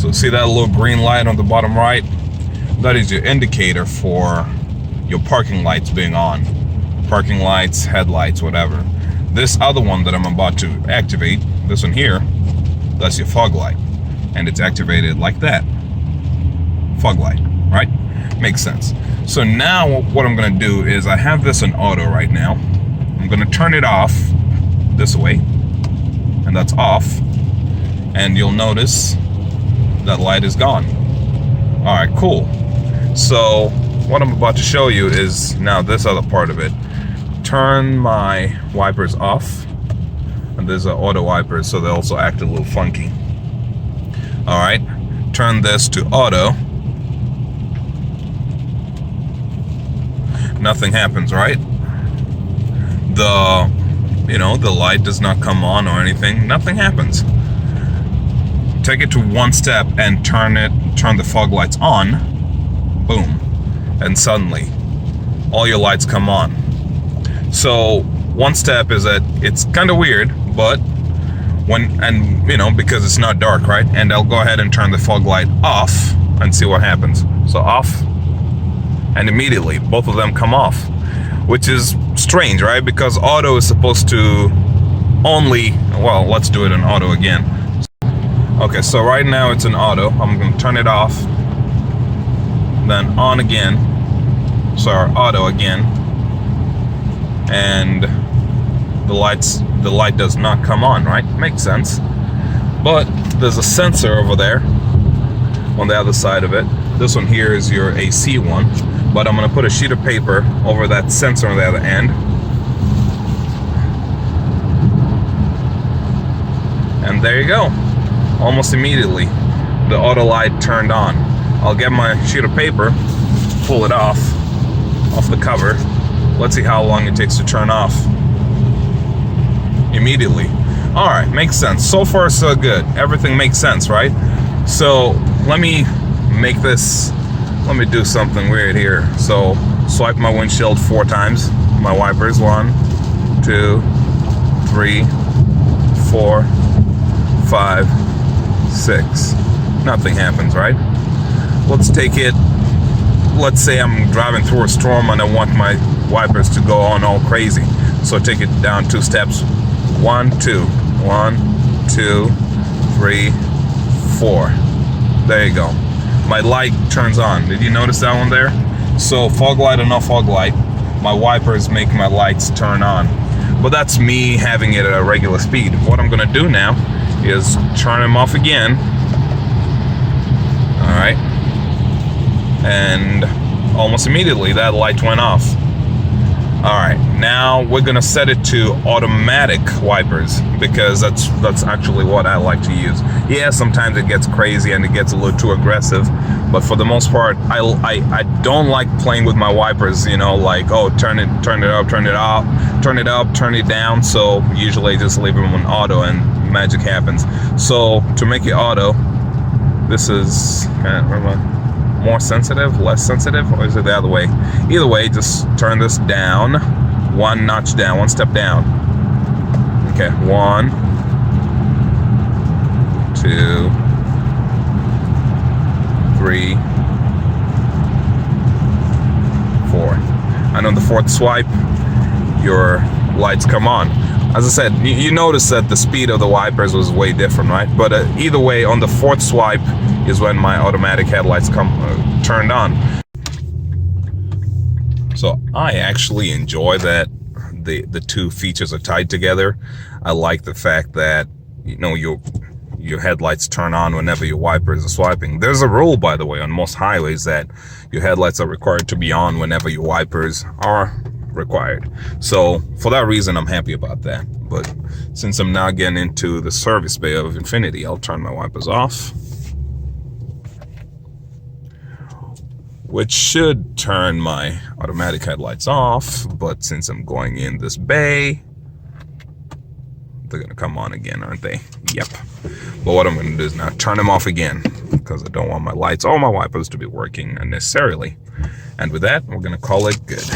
So see that little green light on the bottom right? That is your indicator for your parking lights being on. Parking lights, headlights, whatever. This other one that I'm about to activate, this one here, that's your fog light. And it's activated like that. Fog light, right? Makes sense. So now what I'm gonna do is I have this on auto right now. I'm gonna turn it off this way, and that's off. And you'll notice that light is gone. All right, cool. So what I'm about to show you is now this other part of it. Turn my wipers off, and there's an auto wipers, so they also act a little funky. All right, turn this to auto. Nothing happens, right? The light does not come on or anything. Nothing happens. Take it to one step and turn the fog lights on. Boom. And suddenly all your lights come on. So one step is that it's kind of weird, but because it's not dark, right? And I'll go ahead and turn the fog light off and see what happens. So off, and immediately both of them come off, which is strange, right? Because auto is supposed to only, well, let's do it in auto again. Okay, so right now it's in auto. I'm gonna turn it off, then on again, sorry, auto again, and the light does not come on, right? Makes sense. But there's a sensor over there on the other side of it. This one here is your AC one, but I'm gonna put a sheet of paper over that sensor on the other end. And there you go. Almost immediately, the auto light turned on. I'll get my sheet of paper, pull it off the cover. Let's see how long it takes to turn off. Immediately. All right, makes sense. So far, so good. Everything makes sense, right? So let me do something weird here. So swipe my windshield 4 times, my wipers, 1, 2, 3, 4, 5, 6. Nothing happens, right? Let's say I'm driving through a storm and I want my wipers to go on all crazy. So take it down 2 steps. 1, 2. 1, 2, 3, 4. There you go. My light turns on. Did you notice that one there? So fog light or no fog light, my wipers make my lights turn on. But that's me having it at a regular speed. What I'm gonna do now is turn them off again. All right. And almost immediately that light went off. All right, now we're gonna set it to automatic wipers because that's actually what I like to use. Yeah, sometimes it gets crazy and it gets a little too aggressive, but for the most part, I don't like playing with my wipers. Like, oh, turn it up, turn it off, turn it up, turn it down. So usually I just leave them on auto and magic happens. So to make it auto, this is more sensitive, less sensitive, or is it the other way? Either way, just turn this down, 1 notch down, 1 step down. Okay, 1, 2, 3, 4. And on the 4th swipe, your lights come on. As I said, you notice that the speed of the wipers was way different, right? But either way, on the 4th swipe is when my automatic headlights turned on. So I actually enjoy that the 2 features are tied together. I like the fact that your headlights turn on whenever your wipers are swiping. There's a rule, by the way, on most highways that your headlights are required to be on whenever your wipers are required. So for that reason, I'm happy about that. But since I'm now getting into the service bay of Infiniti, I'll turn my wipers off, which should turn my automatic headlights off. But since I'm going in this bay, they're gonna come on again, aren't they? Yep. But what I'm gonna do is now turn them off again because I don't want my lights or my wipers to be working unnecessarily. And with that, we're gonna call it good.